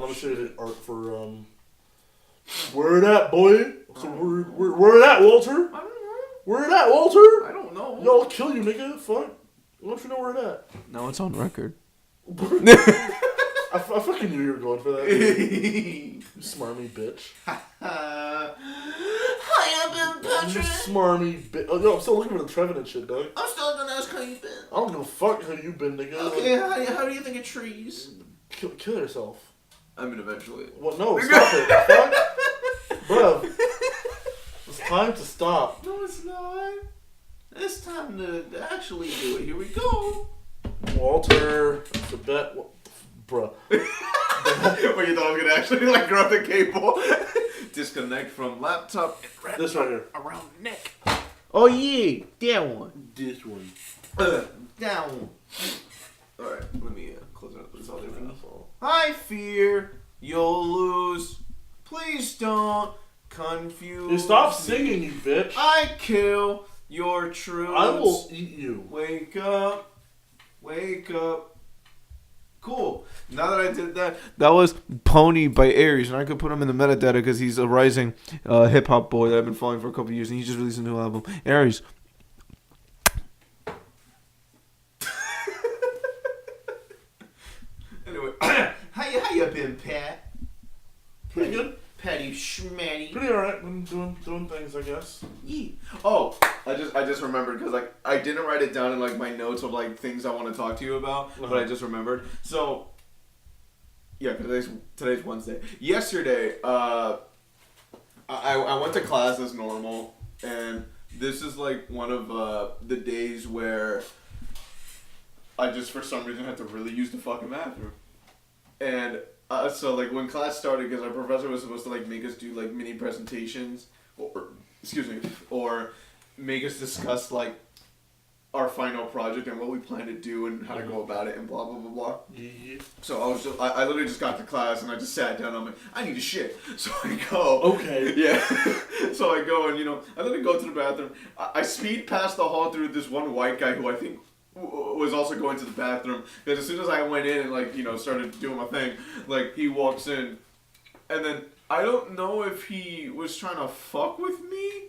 I'm gonna show you the art for Where it at, boy? So where it at, Walter? I don't know. Where it at, Walter? I don't know. Yo, I'll kill you, nigga. Fuck. Why don't you know where it at? No, it's on record. I fucking knew you were going for that. You smarmy bitch. Hi, I've been You smarmy bitch. Oh, yo, I'm still looking for the Trevin and shit, dog. I'm still gonna ask how you been. I don't give a fuck how you been, nigga. Okay, how do you think of trees? Kill yourself. I mean, eventually. What? No, stop it. Fuck. Bruh. It's time to stop. No, it's not. It's time to actually do it. Here we go. Walter, the bet. Bruh. Where you thought I was gonna actually like grab the cable, disconnect from laptop, and wrap this right here around the neck. Oh yeah, that one. This one. That one. All right, let me close it up. It's all different. I fear you'll lose. Please don't confuse. You stop singing, you bitch. I kill your truths. I will eat you. Wake up. Wake up. Cool. Now that I did that, that was Pony by Aries, and I could put him in the metadata because he's a rising hip hop boy that I've been following for a couple of years, and he just released a new album. Aries. Anyway, how you been, Pat? Pretty good. Patty Schmatty. Pretty alright. Been doing things, I guess. Yeah. Oh, I just remembered because like I didn't write it down in like my notes of like things I want to talk to you about, but I just remembered. So yeah, today's Wednesday. Yesterday, I went to class as normal, and this is like one of the days where I just for some reason had to really use the fucking bathroom, and. So like when class started, because our professor was supposed to like make us do like mini presentations, or make us discuss like our final project and what we plan to do and how to go about it and blah blah blah blah. Yeah. So I literally just got to class and I just sat down. I'm like, I need a shit. So I go. Okay. Yeah. So I go and I literally go to the bathroom. I speed past the hall through this one white guy who I think was also going to the bathroom, because as soon as I went in and started doing my thing, he walks in, and then I don't know if he was trying to fuck with me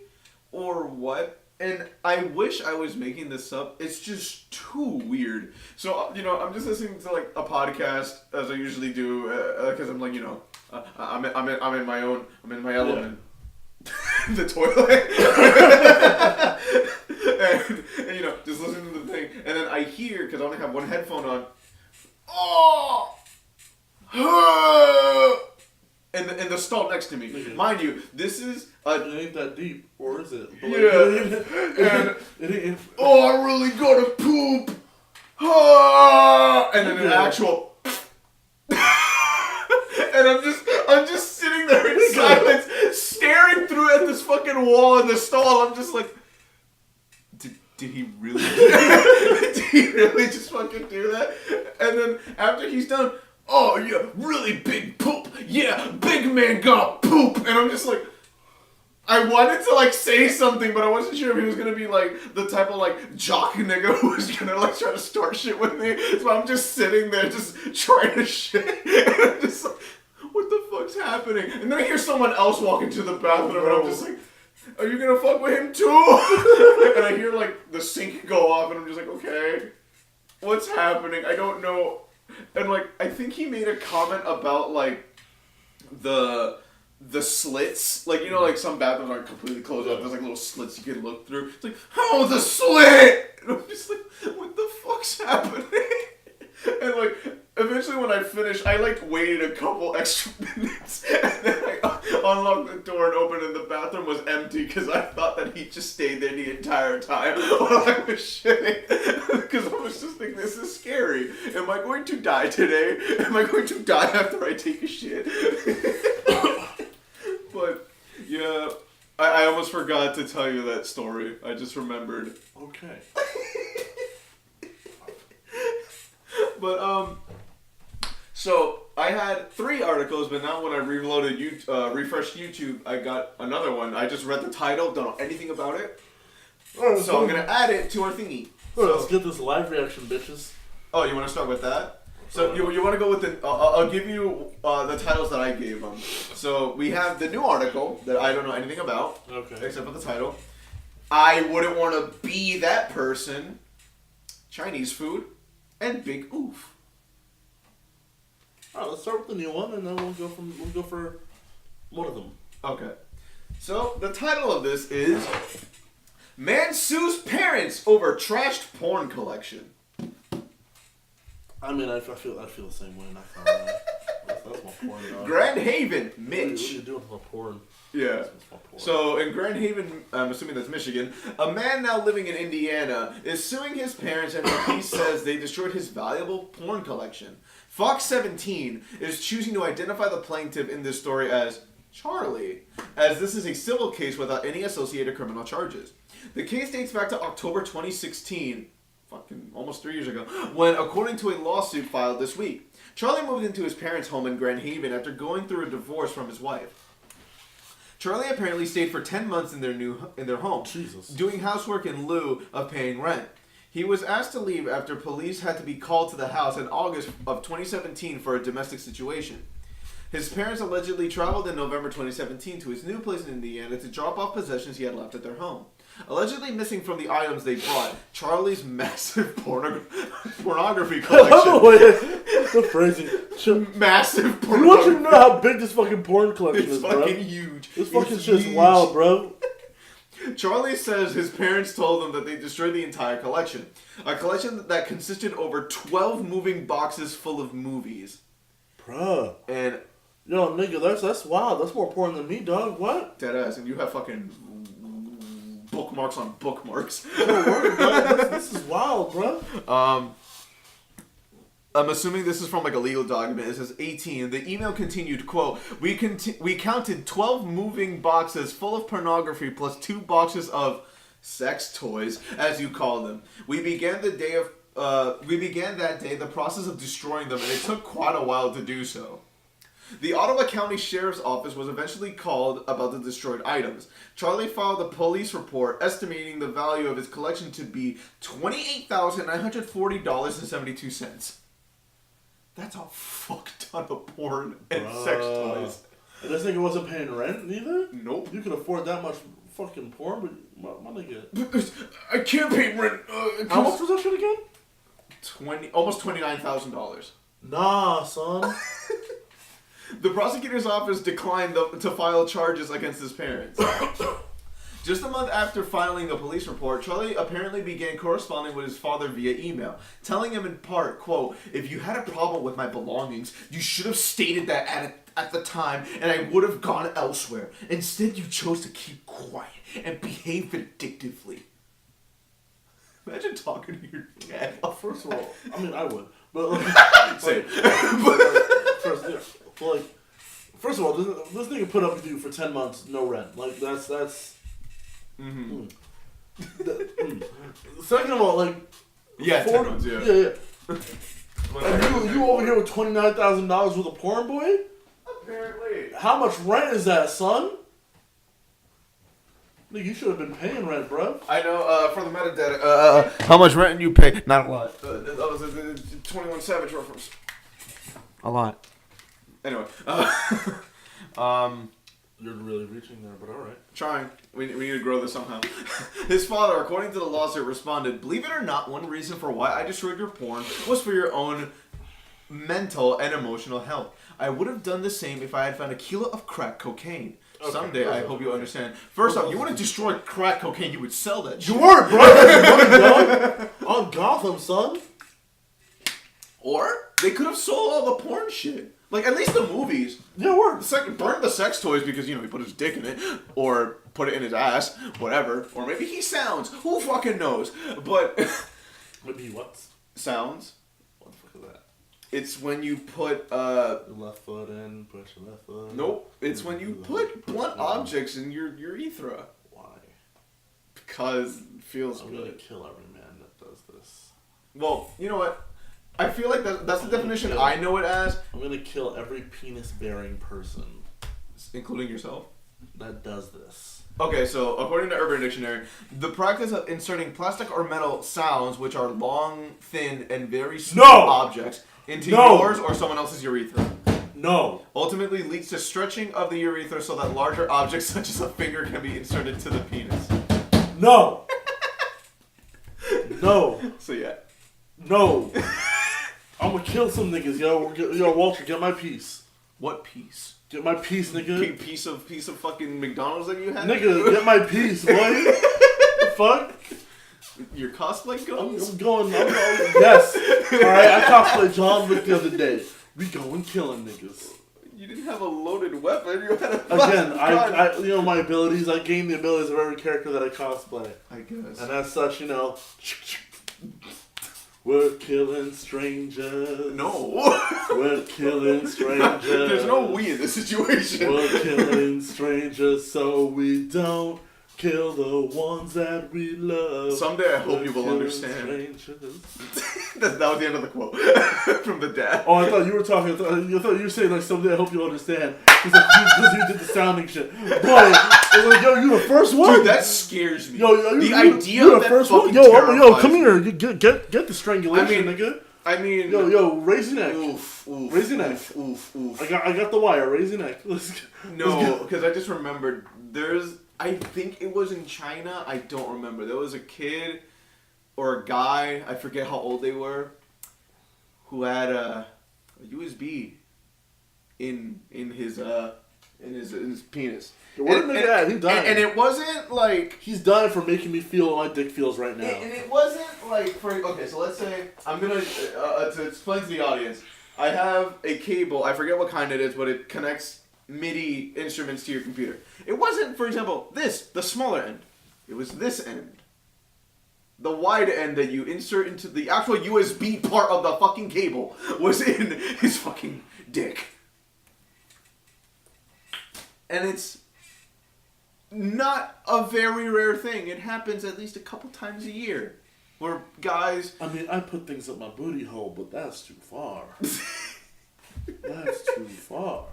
or what, and I wish I was making this up. It's just too weird. So I'm just listening to a podcast as I usually do, because I'm I'm in my element. Yeah. The toilet. and just listening to the thing, and then I hear, because I only have one headphone on, in the stall next to me. Mm-hmm. Mind you, this is it ain't that deep, or is it? But yeah. And I really gotta poop. And then an actual. And I'm just sitting there in silence, staring through at this fucking wall in the stall. I'm just like, did he really? Did he really just fucking do that? And then after he's done, oh yeah, really big poop. Yeah, big man got poop. And I'm just like, I wanted to say something, but I wasn't sure if he was gonna be the type of jock nigga who was gonna try to start shit with me. So I'm just sitting there just trying to shit. And I'm just like, what the fuck's happening? And then I hear someone else walk into the bathroom, and I'm just like, are you gonna fuck with him too? And I hear the sink go off, and I'm just like, okay, what's happening? I don't know. And I think he made a comment about the slits, some bathrooms aren't completely closed up. There's little slits you can look through. It's oh, the slit! And I'm just like, what the fuck's happening? And eventually when I finished, I waited a couple extra minutes, and then I unlocked the door and opened, and the bathroom was empty because I thought that he just stayed there the entire time while I was shitting. Because I was just thinking, this is scary. Am I going to die today? Am I going to die after I take a shit? But yeah, I almost forgot to tell you that story. I just remembered. Okay. But so I had 3 articles, but now when I refreshed YouTube, I got another one. I just read the title, don't know anything about it, so I'm gonna add it to our thingy. Let's get this live reaction, bitches. Oh, you want to start with that? So you want to go with the? I'll give you the titles that I gave them. So we have the new article that I don't know anything about, except for the title. I wouldn't want to be that person. Chinese food, and big oof. All right, let's start with the new one, and then we'll go for one of them. Okay. So the title of this is "Man Sues Parents Over Trashed Porn Collection." I mean, I feel the same way. Not gonna lie. That's my porn. Grand Haven, What Mitch. are you doing with my porn? Yeah. That's my porn. So in Grand Haven, I'm assuming that's Michigan, a man now living in Indiana is suing his parents after he says they destroyed his valuable porn collection. Fox 17 is choosing to identify the plaintiff in this story as Charlie, as this is a civil case without any associated criminal charges. The case dates back to October 2016, fucking almost 3 years ago, when, according to a lawsuit filed this week, Charlie moved into his parents' home in Grand Haven after going through a divorce from his wife. Charlie apparently stayed for 10 months in their home, Jesus. doing housework in lieu of paying rent. He was asked to leave after police had to be called to the house in August of 2017 for a domestic situation. His parents allegedly traveled in November 2017 to his new place in Indiana to drop off possessions he had left at their home. Allegedly missing from the items they brought, Charlie's massive pornography collection. The phrasing. Massive pornography. We want you to know how big this fucking porn collection It's is, bro. fucking huge. This fucking It's shit's huge. wild, bro. Charlie says his parents told him that they destroyed the entire collection. A collection that consisted over 12 moving boxes full of movies. Bruh. And Yo, nigga, that's wild. That's more porn than me, dog. What? deadass, and you have fucking bookmarks on bookmarks. No word, bro. This is wild, bro. I'm assuming this is from like a legal document. It says 18. The email continued, quote, we counted 12 moving boxes full of pornography plus 2 boxes of sex toys, as you call them. We began that day the process of destroying them, and it took quite a while to do so. The Ottawa County Sheriff's Office was eventually called about the destroyed items. Charlie filed a police report estimating the value of his collection to be $28,940.72. That's a fuck ton of porn and sex toys. And this nigga wasn't paying rent neither? Nope. You could afford that much fucking porn, but my nigga. I can't pay rent. How much was that shit again? Almost $29,000. Nah, son. The prosecutor's office declined to file charges against his parents. Just a month after filing a police report, Charlie apparently began corresponding with his father via email, telling him in part, quote, if you had a problem with my belongings, you should have stated that at the time, and I would have gone elsewhere. Instead, you chose to keep quiet and behave vindictively. Imagine talking to your dad. First of all, I mean, I would. But, like, Same. First of all, this nigga put up with you for 10 months, no rent. Like, that's... Mm-hmm. Second of all, like... Yeah, 10 months, yeah. Yeah. And you over here with $29,000 with a porn boy? Apparently. How much rent is that, son? Nigga, you should have been paying rent, bro. I know, for the metadata, how much rent you pay? Not a lot. That was a 21 Savage reference. A lot. Anyway, You're really reaching there, but alright. trying. We need to grow this somehow. His father, according to the lawsuit, responded, believe it or not, one reason for why I destroyed your porn was for your own mental and emotional health. I would have done the same if I had found a kilo of crack cocaine. Okay, someday, I hope you understand. First off, you want to destroy crack cocaine, you would sell that shit. You were, bro! That's money, dog! On Gotham, son! Or, they could have sold all the porn shit. Like, at least the movies. Yeah, word. Burn the sex toys because, he put his dick in it. Or put it in his ass. Whatever. Or maybe he sounds. Who fucking knows? But... Maybe what? Sounds. What the fuck is that? It's when you put, Your left foot in, put your left foot in. Nope. It's when you put blunt objects in your urethra. Why? Because it feels I'm good. gonna kill every man that does this. Well, you know what? I feel like that's the definition I know it as. I'm gonna kill every penis-bearing person. Including yourself? that does this. Okay, so according to Urban Dictionary, the practice of inserting plastic or metal sounds, which are long, thin, and very small objects, into yours or someone else's urethra. No. Ultimately leads to stretching of the urethra so that larger objects such as a finger can be inserted to the penis. No. No. So yeah. No. I'm gonna kill some niggas, yo, Walter, get my piece. What piece? Get my piece, nigga. Piece of fucking McDonald's that you had? Nigga, get my piece, boy. The fuck? Your cosplay goes? I'm going, yes. Alright, I cosplayed John Wick the other day. We going killing niggas. You didn't have a loaded weapon. You had a Again, I you know my abilities. I gain the abilities of every character that I cosplay. I guess. And as such, we're killing strangers. No. We're killing strangers. There's no we in this situation. We're killing strangers so we don't kill the ones that we love. Someday I hope you will understand. That was the end of the quote from the dad. Oh, I thought you were talking. I thought you were saying like someday I hope you understand because you did the sounding shit. Boy, it's like, yo, you the first one. Dude, that scares me. Yo, the idea you of the that first fucking one. Yo, come me. here. You get the strangulation, nigga. I mean, yo, raise your neck. Oof, raise your neck. Oof. I got the wire. Raise your neck. No, because I just remembered. I think it was in China. I don't remember. There was a kid or a guy. I forget how old they were, who had a USB in his penis. What a nigga, he died. And it wasn't like he's dying for making me feel what my dick feels right now. And it wasn't like okay. So let's say I'm gonna to explain to the audience. I have a cable. I forget what kind it is, but it connects MIDI instruments to your computer. It wasn't, for example, the smaller end. It was this end. The wide end that you insert into the actual USB part of the fucking cable was in his fucking dick. And it's not a very rare thing. It happens at least a couple times a year. Where guys... I mean, I put things up my booty hole, but that's too far. That's too far.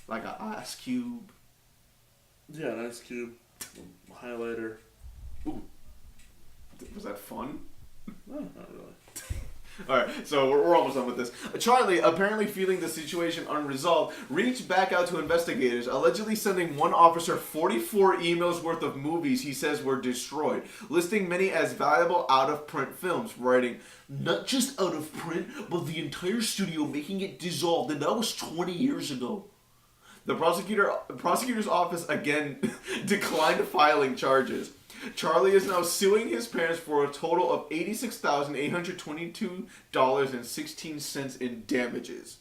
Like an ice cube. Yeah, an ice cube. A highlighter. Ooh. Was that fun? No, not really. Alright, so we're almost done with this. Charlie, apparently feeling the situation unresolved, reached back out to investigators, allegedly sending one officer 44 emails worth of movies he says were destroyed, listing many as valuable out-of-print films, writing, "Not just out of print, but the entire studio making it dissolved, and that was 20 years ago." The prosecutor's office again declined filing charges. Charlie is now suing his parents for a total of $86,822.16 in damages.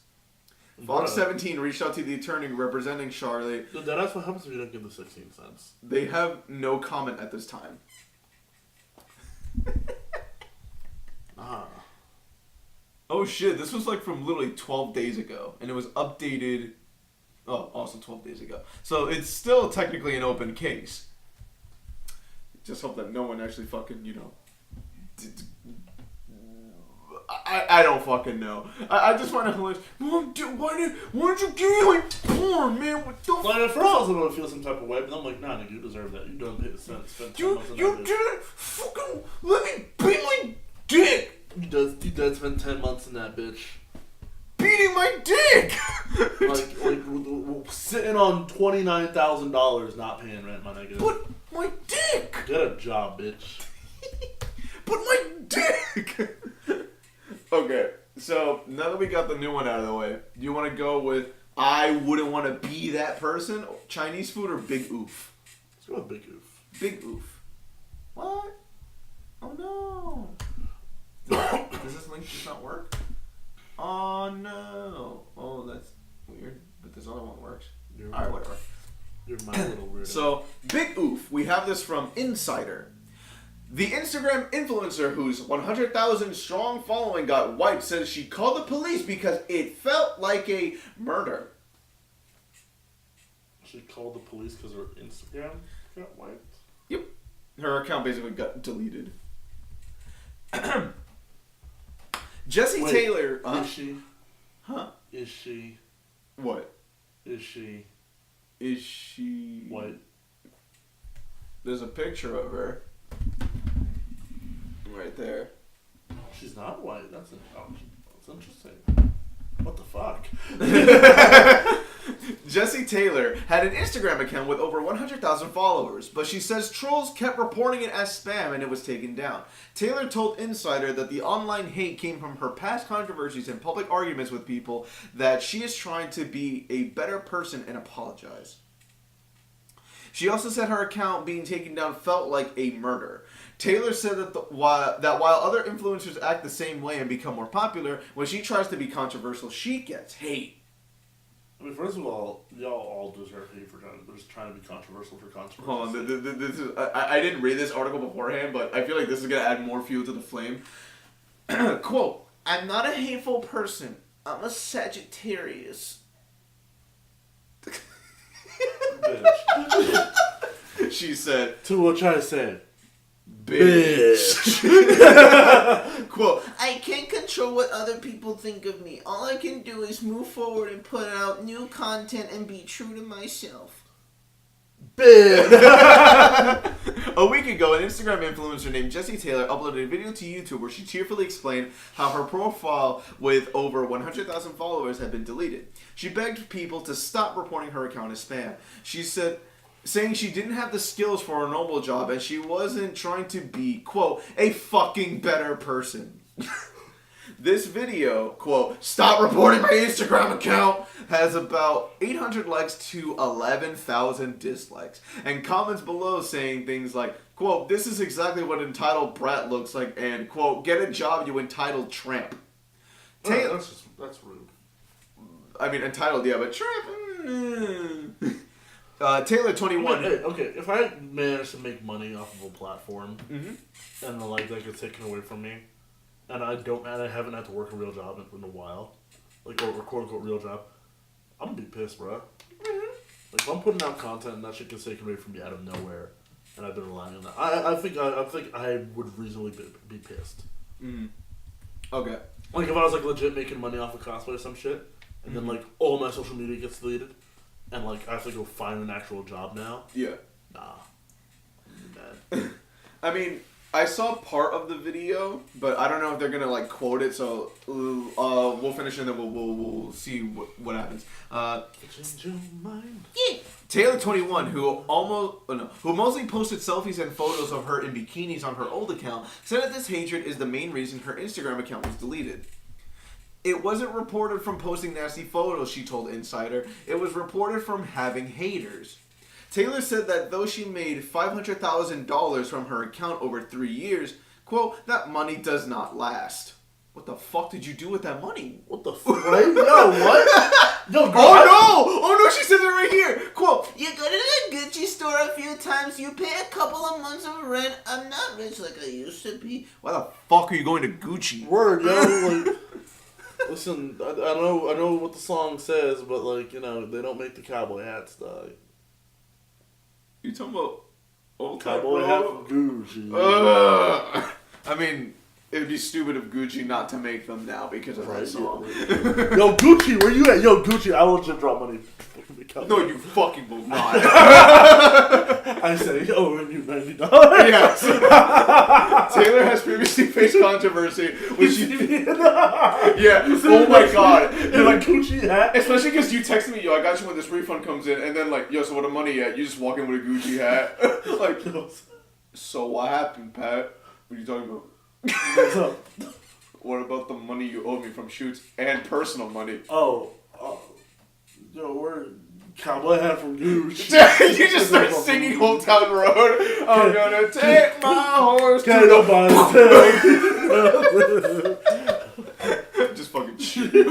Fox 17 reached out to the attorney representing Charlie. That's what happens if you don't give the 16 cents. They have no comment at this time. Oh shit, this was like from literally 12 days ago. And it was updated... Oh, also 12 days ago. So it's still technically an open case. Just hope that no one actually fucking, I don't fucking know. I just find it hilarious. Mom, why did you give me like porn, man? What the fuck? Like, at first I was going to feel some type of way, but I'm like, nah, nigga, you deserve that. You done spent 10 months on that You didn't fucking let me beat my dick. You did spend 10 months in that bitch. Beating my dick! like sitting on $29,000 not paying rent, my nigga. But my dick! Get a job, bitch. But my dick! Okay, so now that we got the new one out of the way, do you want to go with I wouldn't want to be that person, Chinese food, or Big Oof? Let's go with Big Oof. Big Oof. What? Oh no. Does this link just not work? Oh no. Oh, that's weird. But this other one works. Alright, whatever. You're my little weirdo. So, Big Oof. We have this from Insider. The Instagram influencer whose 100,000 strong following got wiped says she called the police because it felt like a murder. She called the police because her Instagram got wiped? Yep. Her account basically got deleted. Jesse Taylor. Is she? Huh? Is she? What? Is she? Is she white? There's a picture of her right there. She's not white. That's interesting. What the fuck? Jessie Taylor had an Instagram account with over 100,000 followers, but she says trolls kept reporting it as spam and it was taken down. Taylor told Insider that the online hate came from her past controversies and public arguments with people, that she is trying to be a better person and apologize. She also said her account being taken down felt like a murder. Taylor said that while other influencers act the same way and become more popular, when she tries to be controversial, she gets hate. I mean, first of all, y'all all deserve hate for trying to be controversial for controversy. Hold on, this is, I didn't read this article beforehand, but I feel like this is going to add more fuel to the flame. Quote, "I'm not a hateful person. I'm a Sagittarius." Bitch. She said, To which I said, bitch. Quote, "I can't control what other people think of me. All I can do is move forward and put out new content and be true to myself." bitch. A week ago, an Instagram influencer named Jessie Taylor uploaded a video to YouTube where she tearfully explained how her profile with over 100,000 followers had been deleted. She begged people to stop reporting her account as spam. She said, saying she didn't have the skills for a normal job and she wasn't trying to be, quote, a fucking better person. This video, quote, "Stop reporting my Instagram account," has about 800 likes to 11,000 dislikes, and comments below saying things like, quote, "This is exactly what entitled brat looks like," and, quote, "Get a job, you entitled tramp." Taylor, that's rude. I mean, entitled, yeah, but tramp. Taylor, 21. Okay, if I manage to make money off of a platform, Mm-hmm. and the like that gets taken away from me, and I haven't had to work a real job in a while, like or quote unquote real job, I'm gonna be pissed, bro. Mm-hmm. Like if I'm putting out content and that shit gets taken away from me out of nowhere, and I've been relying on that, I think I would reasonably be pissed. Mm-hmm. Okay. Like if I was like legit making money off of cosplay or some shit, and then like all my social media gets deleted, and like I have to go find an actual job now. Yeah. Nah. I'm mad. I mean, I saw part of the video, but I don't know if they're gonna like quote it. So we'll finish and then we'll see what happens. Change your mind. Yeah. Taylor, 21, who mostly posted selfies and photos of her in bikinis on her old account, said that this hatred is the main reason her Instagram account was deleted. "It wasn't reported from posting nasty photos," she told Insider. "It was reported from having haters." Taylor said that though she made $500,000 from her account over 3 years, quote, "that money does not last." What the fuck did you do with that money? What the fuck? Right? Yo, what? Yo, girl, Oh no, she said it right here. Quote, "You go to the Gucci store a few times, you pay a couple of months of rent. I'm not rich like I used to be." Why the fuck are you going to Gucci? Word, yo, like, listen, I know what the song says, but like, you know, they don't make the cowboy hats, dog. You talking about old Cowboy hat from Gucci. I mean, it would be stupid of Gucci not to make them now because of that song. Yeah. Yo, Gucci, where you at? Yo, Gucci, I will just drop money. No, you fucking will not. I say, yo, and you $90. Yes. Taylor has previously faced controversy when she yeah. Oh my god. In a Gucci hat. Especially because you texted me, yo, I got you when this refund comes in, and then like, yo, so what the money at? You just walk in with a Gucci hat. Like, so what happened, Pat? What are you talking about? What's up? What about the money you owed me from shoots and personal money? Yo, we're cowboy hat from Gucci. You just start singing Hometown Road. I'm gonna take my horse to the just fucking shoot you.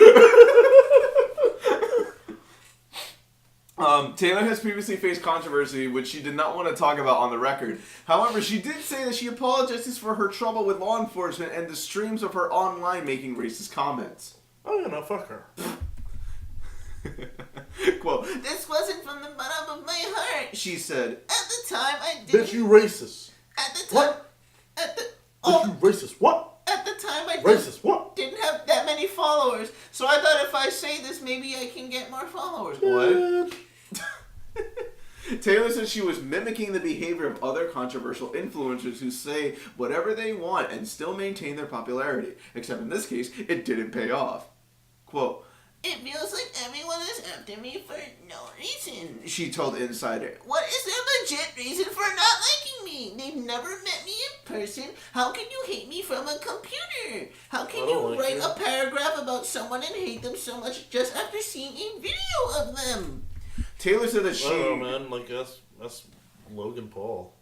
Taylor has previously faced controversy, which she did not want to talk about on the record. However, she did say that she apologizes for her trouble with law enforcement and the streams of her online making racist comments. Oh, yeah, no, fuck her. Quote, "This wasn't from the bottom of my heart," she said. "At the time, I didn't." Bitch, you racist. At the time. What? Bitch, you racist. What? At the time, I Racist. What? didn't have that many followers, so I thought if I say this, maybe I can get more followers. What? Taylor said she was mimicking the behavior of other controversial influencers who say whatever they want and still maintain their popularity. Except in this case, it didn't pay off. Quote, "It feels like everyone is after me for no reason," she told Insider. "What is their legit reason for not liking me? They've never met me in person. How can you hate me from a computer? How can you write a paragraph about someone and hate them so much just after seeing a video of them?" Taylor said that she... I don't know, man. Like, that's Logan Paul.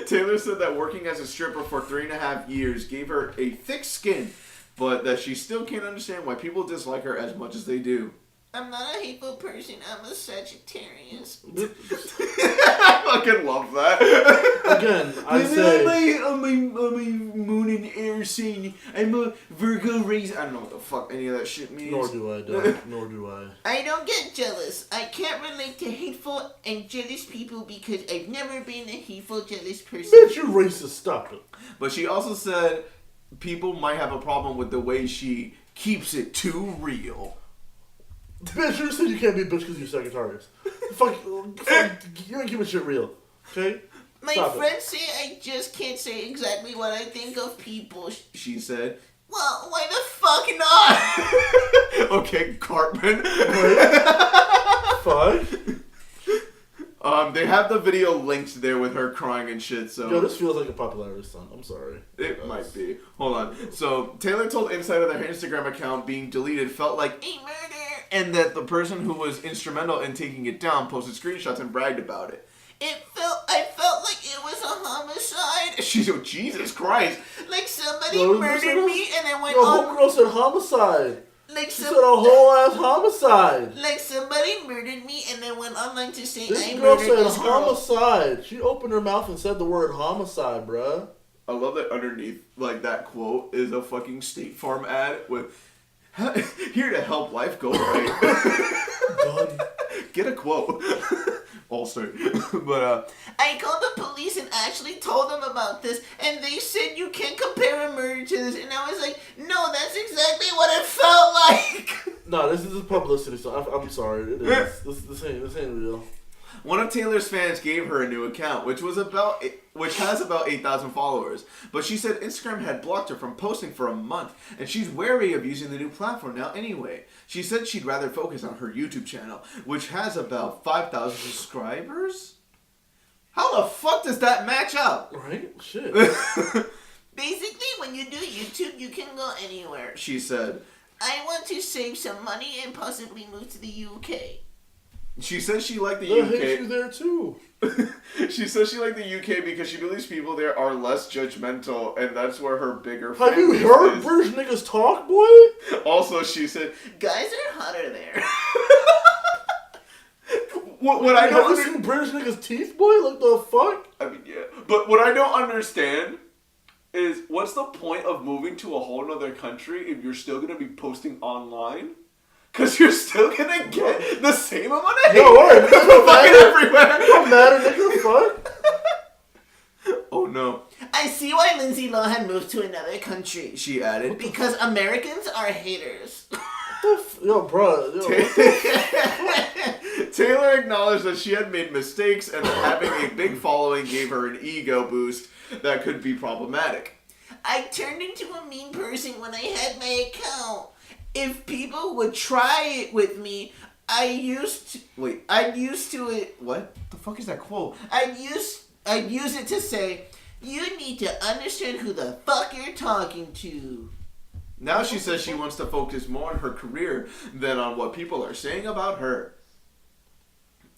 Taylor said that working as a stripper for 3.5 years gave her a thick skin, but that she still can't understand why people dislike her as much as they do. "I'm not a hateful person. I'm a Sagittarius." I fucking love that. Again, I say... I'm a moon and air sign. I'm a Virgo race. I don't know what the fuck any of that shit means. Nor do I, Doc. Nor do I. "I don't get jealous. I can't relate to hateful and jealous people because I've never been a hateful, jealous person." Bitch, you racist. Stop it. But she also said people might have a problem with the way she keeps it too real. Bitch, you said you can't be a bitch because you're Sagittarius. fuck, you ain't keeping shit real. Okay? "My friends say I just can't say exactly what I think of people," she said. "Well, why the fuck not?" Okay, Cartman. Fuck. They have the video linked there with her crying and shit, so... Yo, this feels like a popularity stunt. I'm sorry. It might be. Hold on. So, Taylor told Insider that her Instagram account being deleted felt like a murder, and that the person who was instrumental in taking it down posted screenshots and bragged about it. I felt like it was a homicide." She's like, Jesus Christ. "Like somebody murdered me and then went on..." Yo, homegirl said homicide. Like she said a whole ass homicide. "Like somebody murdered me and then went online to say this I girl murdered said this girl." homicide. She opened her mouth and said the word homicide, bruh. I love that underneath, like, that quote is a fucking State Farm ad with, "Here to help life go right." Done. Get a quote. Also, but "I called the police and actually told them about this, and they said you can't compare a murder to this." And I was like, "No, that's exactly what it felt like." No, this is a publicity stunt. I'm sorry. It is. This ain't real. One of Taylor's fans gave her a new account, which has about 8,000 followers. But she said Instagram had blocked her from posting for a month, and she's wary of using the new platform now anyway. She said she'd rather focus on her YouTube channel, which has about 5,000 subscribers. How the fuck does that match up? Right? Shit. "Basically, when you do YouTube, you can go anywhere," she said. "I want to save some money and possibly move to the UK." She says she liked the UK. They hate you there too. She says she liked the UK because she believes people there are less judgmental, and that's where her bigger fan base is. Have you heard British niggas talk, boy? Also, she said, "Guys are hotter there." What I don't seen British niggas' teeth, boy? Like the fuck? I mean, yeah. But what I don't understand is, what's the point of moving to a whole other country if you're still gonna be posting online? Because you're still gonna get the same amount of hate. No, alright. Fucking everywhere. Don't matter, nigga. Fuck. Oh no. "I see why Lindsay Lohan moved to another country," she added. "Because Americans are haters." Yo, bro. Taylor acknowledged that she had made mistakes and that having a big following gave her an ego boost that could be problematic. "I turned into a mean person when I had my account. If people would try it with me, I'd use it. What the fuck is that quote? I'd use it to say, you need to understand who the fuck you're talking to." Now she says she wants to focus more on her career than on what people are saying about her.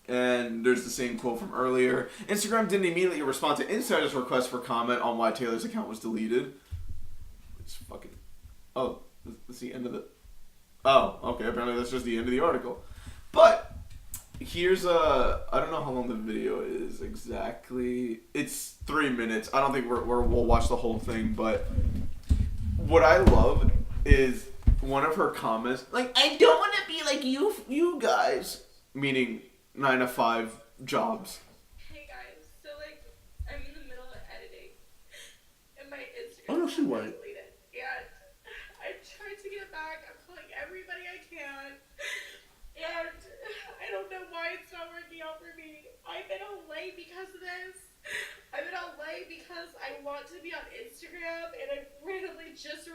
And there's the same quote from earlier. Instagram didn't immediately respond to Insider's request for comment on why Taylor's account was deleted. It's fucking... Oh, that's the end of the... Oh, okay, apparently that's just the end of the article. But here's I don't know how long the video is exactly. It's 3 minutes. I don't think we'll watch the whole thing, but what I love is one of her comments, like, "I don't want to be like you guys," meaning 9 to 5 jobs. "Hey guys, so like I'm in the middle of editing and my Instagram Oh no, she white. deleted. And I tried to get it back. I'm calling everybody I can. And I don't know why it's not working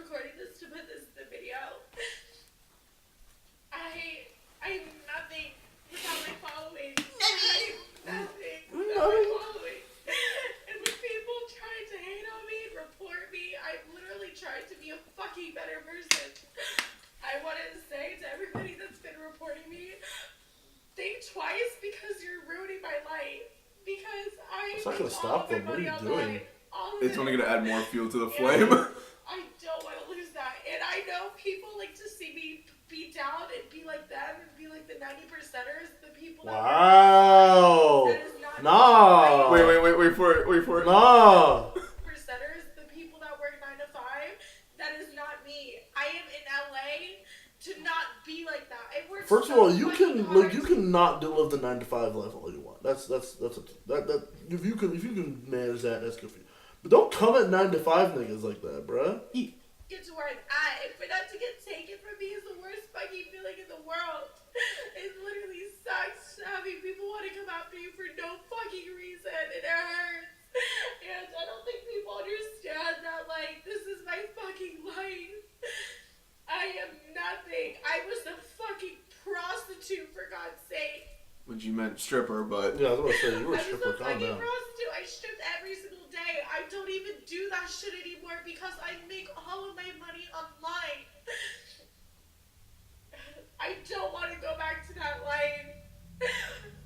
recording this to put this in the video. I'm nothing without my following. I'm nothing without my following. And when people try to hate on me and report me, I'm literally trying to be a fucking better person. I wanted to say to everybody that's been reporting me, think twice because you're ruining my life. Because It's not gonna stop them. What are you doing? It's only gonna add more fuel to the flame. I don't want to lose that. And I know people like to see me be down and be like them and be like the 90%ers, the people that Wow. that is not No. Wait for it. No. percenters, the people that work 9 to 5, that is not me. I am in LA to not be like that. I work First of so all, you fucking can hard. you cannot live the 9 to 5 life all you want. That if you can manage that, that's good for you. But don't come at 9 to 5 niggas like that, bruh. Get to where I'm at. And for that to get taken from me is the worst fucking feeling in the world. It literally sucks having people want to come after you for no fucking reason. And it hurts. And I don't think people understand that, like, this is my fucking life. I am nothing. I was a fucking prostitute, for God's sake. Which you meant stripper, but Yeah, I was gonna say you were a I was stripper. a Calm fucking down. prostitute. I stripped every single day. I don't even do that shit anymore because I make all of my money online. I don't want to go back to that life.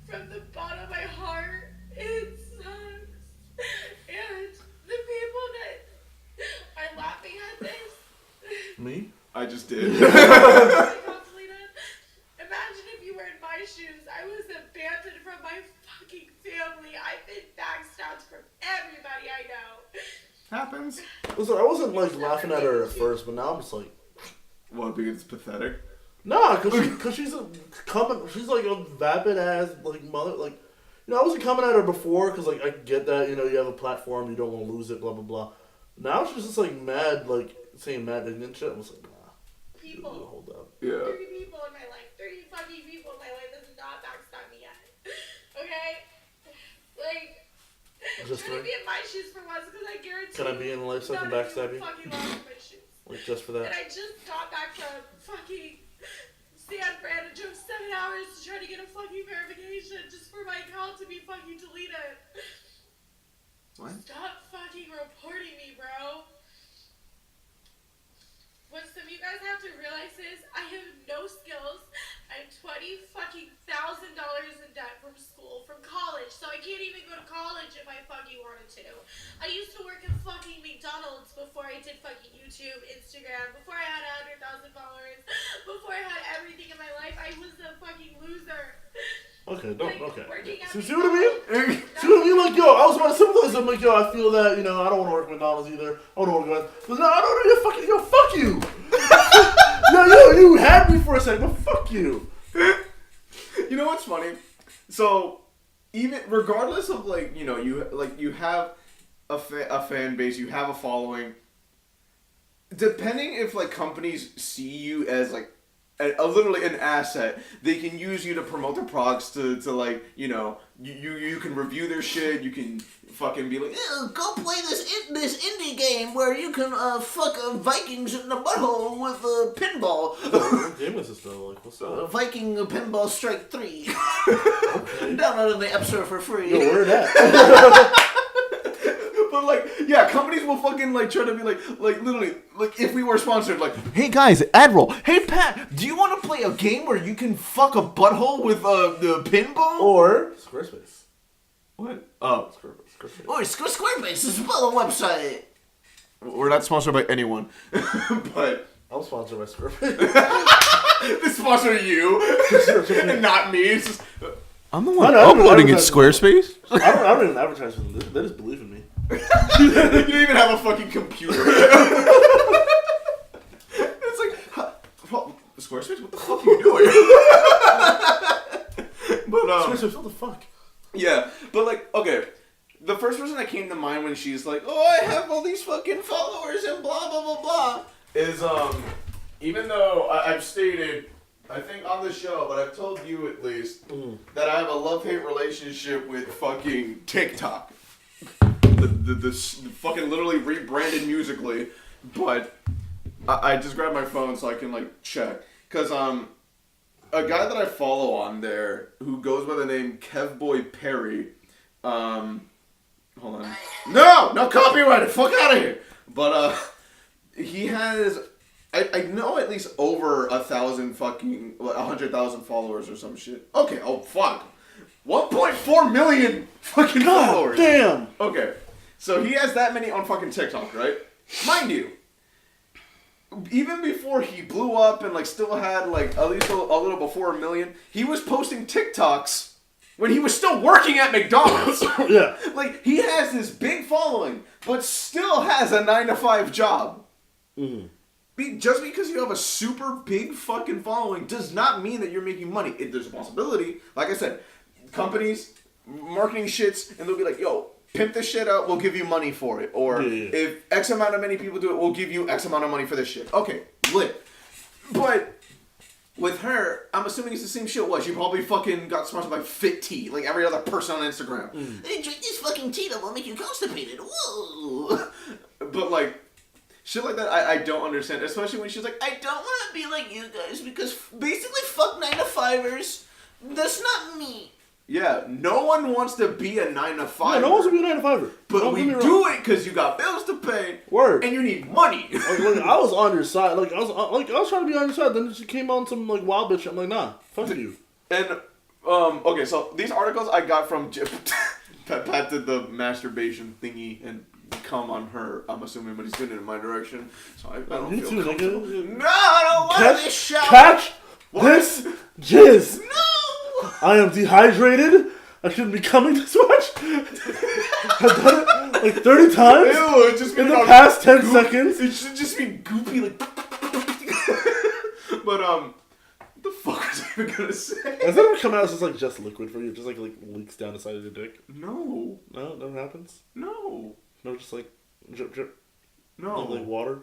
From the bottom of my heart, it sucks. And the people that are laughing at this. Me? I just did. Imagine if you were in my shoes. I was abandoned from my fucking family. I've been backstabbed from everybody I know. Happens. Listen, I wasn't like laughing at her at first, but now I'm just like, Well, because it's pathetic. nah, cause she's like a vapid ass like mother. Like, you know, I wasn't coming at her before because like I get that, you know, you have a platform, you don't want to lose it, blah blah blah. Now she's just like mad, like saying mad ignorant shit. I was like, nah. People. Hold up. Yeah. 30 people in my life. 30 fucking people in my life does not backstab me yet. Okay? Like, Just try to three? be in my shoes for once because I guarantee Can I be in life so I can none of backstab you? fucking lost in my shoes. Like just for And that? I just got back from fucking San Fran and drove 7 hours to try to get a fucking verification just for my account to be fucking deleted. What? Stop fucking reporting me, bro. What some of you guys have to realize is I have no skills. I'm $20,000 in debt from school, from college, so I can't even go to college if I fucking wanted to. I used to work at fucking McDonald's before I did fucking YouTube, Instagram, before I had 100,000 followers, before I had everything in my life. I was a fucking loser. Okay, don't. Like, Okay. working at See what I mean? McDonald's, See what I mean? Like, yo, I was about to sympathize. I'm like, yo, I feel that, you know, I don't want to work at McDonald's either. I don't want to go. But no, I don't know. Fucking, yo, fuck you. You had me for a second, but fuck you. You know what's funny? So, even regardless of like, you know, you have a fan base, you have a following. Depending if like companies see you as like literally an asset, they can use you to promote their products to like, you know, you can review their shit, you can fucking be like, Go play this indie game where you can fuck Vikings in the butthole with a pinball. What game is this though? Like, what's up? Viking Pinball Strike 3. Okay. Download in the App Store for free. Yo, where that? but like, yeah, companies will fucking like try to be like literally, like if we were sponsored, like, hey guys, Admiral, hey Pat, do you want to play a game where you can fuck a butthole with the pinball? Or Squarespace. What? Oh, Squarespace. Or Squarespace is a website. we're not sponsored by anyone, but I'm sponsored by Squarespace. they sponsor you, and not me. It's just, I'm the one I don't uploading it, advertise- Squarespace. I don't even advertise with them. They just believe in me. you don't even have a fucking computer. It's like, Squarespace, what the fuck are you doing? But Squarespace, what the fuck? yeah, but like, okay, the first person that came to mind when she's like, oh, I have all these fucking followers and blah blah blah blah, is even though I've stated, I think on the show, but I've told you at least that I have a love-hate relationship with fucking TikTok. The fucking literally rebranded Musically, but I just grabbed my phone so I can like check. Cause a guy that I follow on there who goes by the name Kevboy Perry, hold on. No copyrighted, fuck out of here. But he has I know at least over 100,000 followers or some shit. Okay, oh fuck. 1.4 million fucking followers. Damn. Okay. So he has that many on fucking TikTok, right? Mind you, even before he blew up and like still had like at least a little before 1 million, he was posting TikToks when he was still working at McDonald's. Yeah. Like he has this big following, but still has a 9-to-5 job. Mm-hmm. Just because you have a super big fucking following does not mean that you're making money. There's a possibility. Like I said, companies, marketing shits, and they'll be like, yo, pimp this shit out, we'll give you money for it. Or if X amount of many people do it, we'll give you X amount of money for this shit. Okay, lit. But with her, I'm assuming it's the same shit. What? She probably fucking got sponsored by Fit Tea, like every other person on Instagram. Hey, drink this fucking tea that will make you constipated. Whoa. But like, shit like that, I don't understand. Especially when she's like, I don't want to be like you guys because basically fuck 9-to-5ers. That's not me. yeah, no one wants to be a 9-to-5. Yeah, no one's gonna be a 9-to-5er. But we do it because you got bills to pay. Word. And you need money. Like, I was on your side. Like I was trying to be on your side. Then she came on some like wild bitch. I'm like, nah, fuck you. And okay, so these articles I got from Pat did the masturbation thingy and come on her. I'm assuming, but he's doing it in my direction, so I don't Me feel too, comfortable. nigga. No, I don't want this shower. Catch this jizz. No. I am dehydrated. I shouldn't be coming this much. I've done it like 30 times Ew, it just in the past 10 seconds. It should just be goopy, like. But what the fuck was I even gonna say? Has that ever come out as just liquid for you? Just like leaks down the side of your dick? No. No, it never happens. No. No, just like drip drip. No. Like water.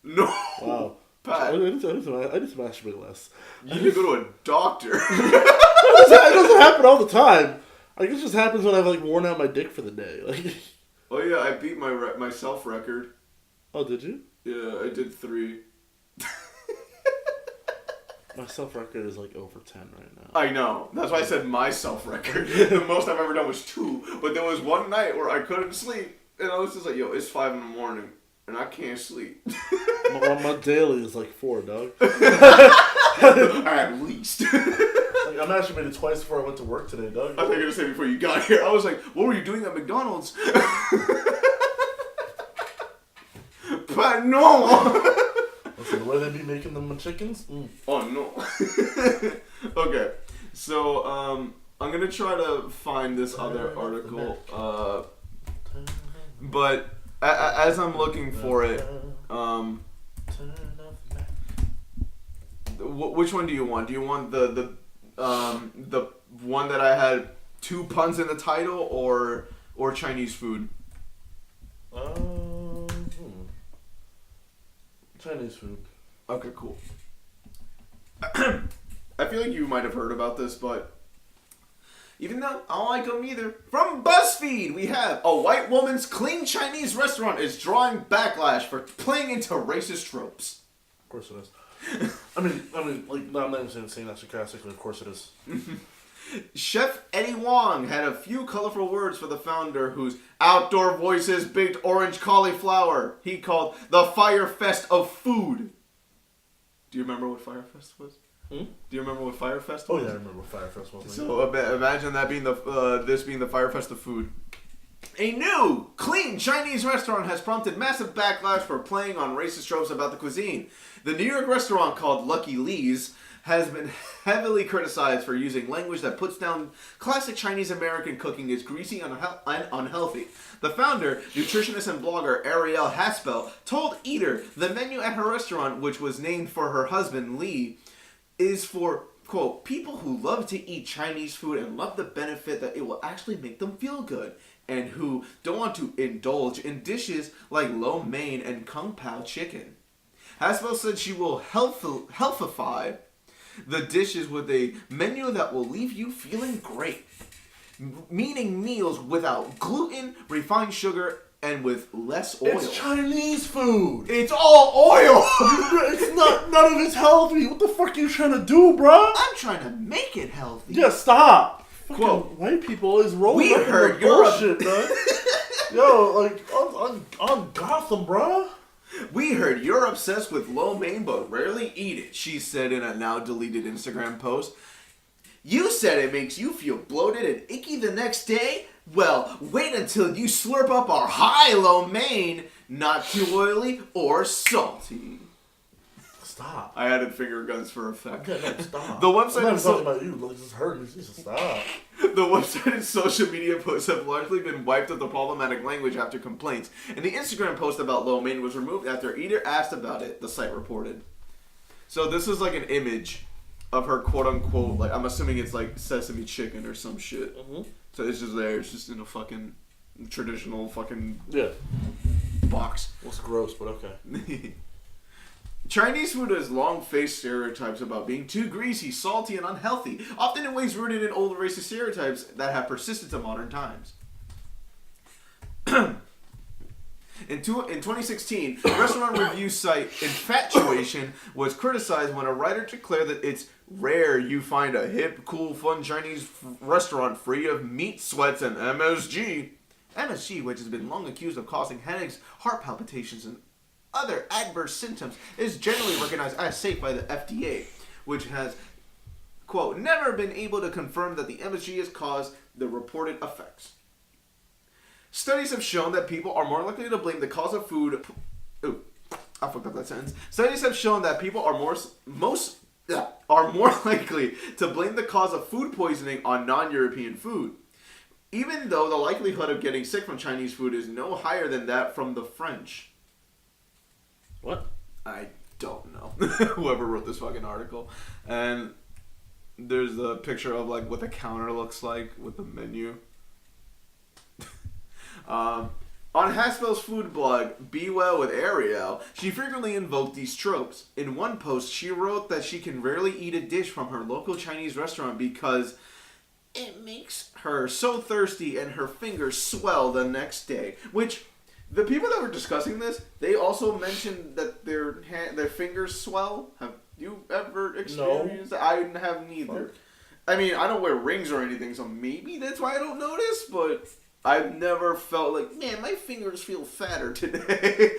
No. Wow. Pat. I need to masturbate less. You need to go to a doctor. It doesn't happen all the time. Like it just happens when I've like worn out my dick for the day. Like. Oh yeah, I beat my self record. Oh, did you? Yeah, I did 3. My self record is like over 10 right now. I know. That's why I said my self record. The most I've ever done was 2. But there was one night where I couldn't sleep, and I was just like, "Yo, it's 5 in the morning, and I can't sleep." my daily is like 4, dog. At least. Like, I masturbated twice before I went to work today, dog. I thought you were gonna say before you got here. I was like, "What were you doing at McDonald's?" But no. Listen, the way they be making them chickens. Oh no. Okay, so I'm gonna try to find this other article. But as I'm looking for it, which one do you want? Do you want the one that I had 2 puns in the title, or Chinese food? Chinese food. Okay, cool. I feel like you might have heard about this, but even though I don't like them either. From BuzzFeed, we have a white woman's clean Chinese restaurant is drawing backlash for playing into racist tropes. Of course it is. I mean, like, no, I'm not even saying that sarcastically. Of course it is. Chef Eddie Wong had a few colorful words for the founder, whose outdoor voices baked orange cauliflower he called the Fire Fest of food. Do you remember what Fire Fest was? Do you remember what Fire Fest was? Oh yeah, I remember what Fire Fest was. So imagine that being this being the Fire Fest of food. A new, clean Chinese restaurant has prompted massive backlash for playing on racist tropes about the cuisine. The New York restaurant called Lucky Lee's has been heavily criticized for using language that puts down classic Chinese American cooking as greasy and unhealthy. The founder, nutritionist and blogger Ariel Haspel, told Eater the menu at her restaurant, which was named for her husband Lee, is for, quote, people who love to eat Chinese food and love the benefit that it will actually make them feel good, and who don't want to indulge in dishes like lo mein and kung pao chicken. Haspel said she will healthify the dishes with a menu that will leave you feeling great, meaning meals without gluten, refined sugar, and with less oil. It's Chinese food. It's all oil. It's not. None of it's healthy. What the fuck are you trying to do, bro? I'm trying to make it healthy. Yeah, stop. Quote, Fucking white people is rolling we up in heard the you're bullshit, man. Yo, like on Gotham, bro. We heard you're obsessed with lo mein but rarely eat it, she said in a now deleted Instagram post. You said it makes you feel bloated and icky the next day? Well, wait until you slurp up our high lo mein, not too oily or salty. Stop. I added finger guns for effect. Yeah, no, stop. The website I'm not is talking about you. Like, this hurt. You just stop. The website and social media posts have largely been wiped of the problematic language after complaints, and the Instagram post about lo mein was removed after a eater asked about it, the site reported. So this is like an image of her quote-unquote, like, I'm assuming it's like sesame chicken or some shit. Mm-hmm. So it's just there, it's just in a fucking traditional fucking Yeah. box. Well, it's gross, but okay. Chinese food has long faced stereotypes about being too greasy, salty, and unhealthy, often in ways rooted in old racist stereotypes that have persisted to modern times. In 2016, restaurant review site Infatuation was criticized when a writer declared that it's rare you find a hip, cool, fun Chinese restaurant free of meat sweats and MSG. MSG, which has been long accused of causing headaches, heart palpitations, and other adverse symptoms, is generally recognized as safe by the FDA, which has, quote, never been able to confirm that the MSG has caused the reported effects. Studies have shown that people are more likely to blame the cause of food. Ooh, I fucked up that sentence. Studies have shown that people are more likely to blame the cause of food poisoning on non-European food, even though the likelihood of getting sick from Chinese food is no higher than that from the French. What? I don't know. Whoever wrote this fucking article. And there's a picture of like what the counter looks like with the menu. On Haspel's food blog, Be Well with Ariel, she frequently invoked these tropes. In one post, she wrote that she can rarely eat a dish from her local Chinese restaurant because it makes her so thirsty and her fingers swell the next day. Which, the people that were discussing this, they also mentioned that their fingers swell. Have you ever experienced that? I have neither. Fuck. I mean, I don't wear rings or anything, so maybe that's why I don't notice, but I've never felt like, man, my fingers feel fatter today.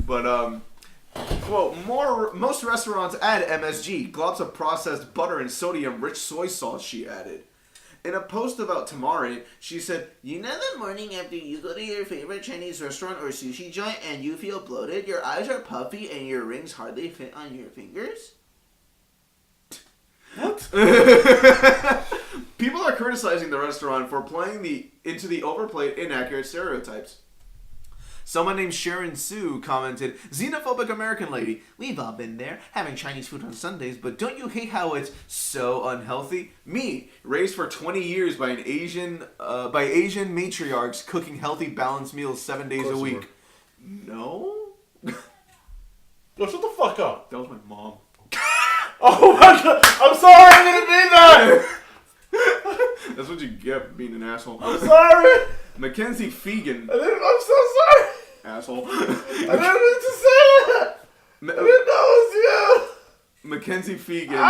But, quote, most restaurants add MSG, globs of processed butter and sodium-rich soy sauce, she added. In a post about tamari, she said, you know the morning after you go to your favorite Chinese restaurant or sushi joint and you feel bloated, your eyes are puffy, and your rings hardly fit on your fingers? What? People are criticizing the restaurant for playing into the overplayed, inaccurate stereotypes. Someone named Sharon Sue commented, xenophobic American lady, we've all been there, having Chinese food on Sundays, but don't you hate how it's so unhealthy? Me, raised for 20 years by Asian matriarchs cooking healthy, balanced meals 7 days a week. No? Yo, shut the fuck up. That was my mom. Oh my god. I'm sorry, I didn't mean that. That's what you get for being an asshole. I'm sorry. Mackenzie Fegan. I'm so sorry. Asshole. I didn't mean to say that. I didn't know it was you. Mackenzie Fegan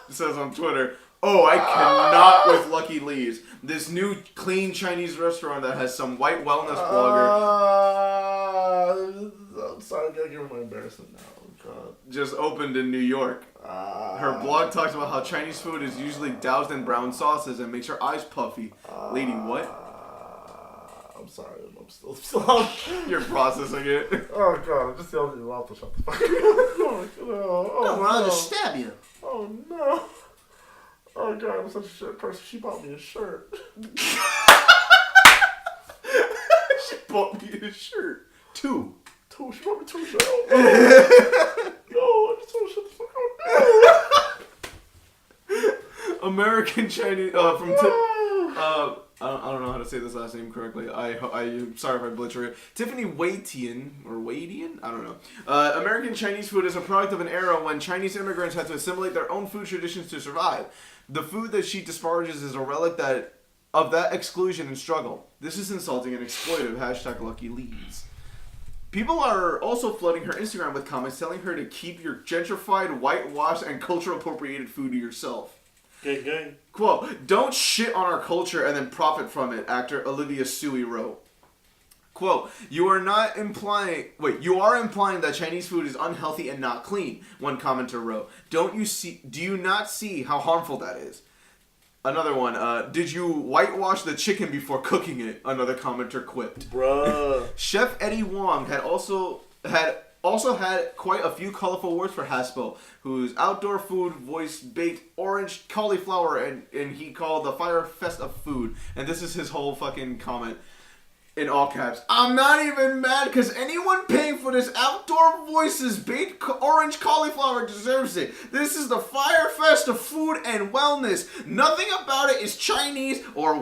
says on Twitter, oh, I cannot with Lucky Lee's. This new clean Chinese restaurant that has some white wellness blogger. I'm sorry, I gotta give her my embarrassment now. God. Just opened in New York. Her blog talks about how Chinese food is usually doused in brown sauces and makes her eyes puffy. Lady, what? I'm sorry, I'm still You're processing it. Oh god, I'm just yelling at your mouth to shut the fuck up. Oh, No, we're all just stab you. Oh no. Oh god, I'm such a shit person. She bought me a shirt. She bought me a shirt. Two. She bought me 2 shirts. Oh, no, I just want to shut the fuck up. American Chinese from I don't know how to say this last name correctly. I'm sorry if I butcher it. Tiffany Waitian, I don't know. American Chinese food is a product of an era when Chinese immigrants had to assimilate their own food traditions to survive. The food that she disparages is a relic that of that exclusion and struggle. This is insulting and exploitive. #LuckyLees. People are also flooding her Instagram with comments telling her to keep your gentrified, whitewashed, and cultural appropriated food to yourself. Gang, gang. Quote, don't shit on our culture and then profit from it, actor Olivia Sui wrote. Quote, you are implying that Chinese food is unhealthy and not clean, one commenter wrote. Do you not see how harmful that is? Another one, did you whitewash the chicken before cooking it? Another commenter quipped. Bruh. Chef Eddie Wong had also had quite a few colorful words for Haspo, whose outdoor food voiced baked orange cauliflower and he called the Fire Fest of food. And this is his whole fucking comment. In all caps. I'm not even mad because anyone paying for this outdoor voices baked orange cauliflower deserves it. This is the Fire Fest of food and wellness. Nothing about it is Chinese or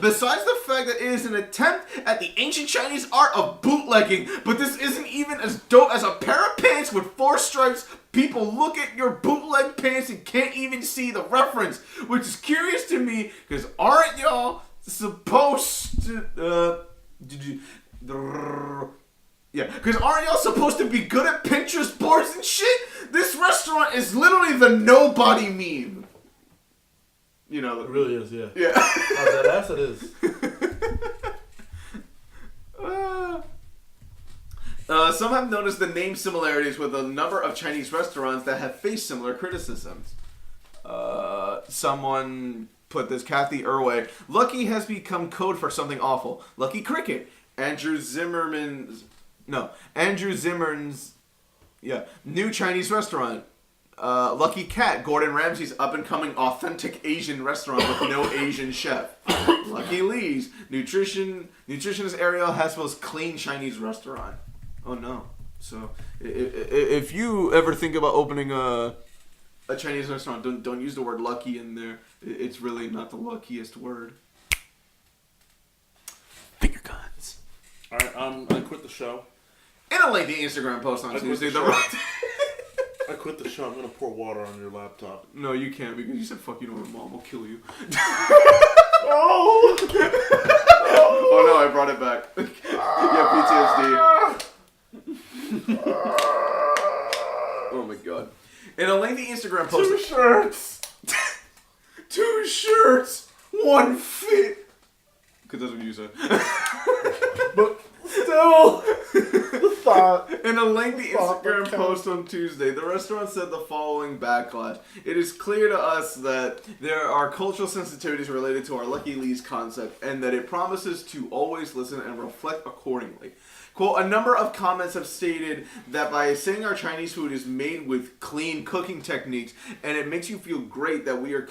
besides the fact that it is an attempt at the ancient Chinese art of bootlegging. But this isn't even as dope as a pair of pants with 4 stripes. People look at your bootleg pants and can't even see the reference, which is curious to me because aren't y'all supposed to... because aren't y'all supposed to be good at Pinterest boards and shit? This restaurant is literally the nobody meme. You know, It really is, yeah. yeah. Oh, that ass it is. Some have noticed the name similarities with a number of Chinese restaurants that have faced similar criticisms. Someone put this, Kathy Irway. Lucky has become code for something awful. Lucky Cricket. Andrew Zimmerman's new Chinese restaurant. Lucky Cat, Gordon Ramsay's up-and-coming authentic Asian restaurant with no Asian chef. Lucky Lee's, nutritionist Ariel Haswell's clean Chinese restaurant. Oh no. So, if you ever think about opening a Chinese restaurant, don't use the word lucky in there. It's really not the luckiest word. Finger guns. Alright, I quit the show. In a lengthy Instagram post on Tuesday, I quit the show. I'm gonna pour water on your laptop. No, you can't because you said fuck you to my mom. I'll kill you. Oh! Oh no, I brought it back. Yeah, PTSD. Oh my god. In a lengthy Instagram post... 2 shirts! 2 shirts! 1 fit! Because that's what you said. But still, the thought. In a lengthy Instagram post on Tuesday, the restaurant said the following backlash. It is clear to us that there are cultural sensitivities related to our Lucky Lee's concept and that it promises to always listen and reflect accordingly. Quote, a number of comments have stated that by saying our Chinese food is made with clean cooking techniques and it makes you feel great that we are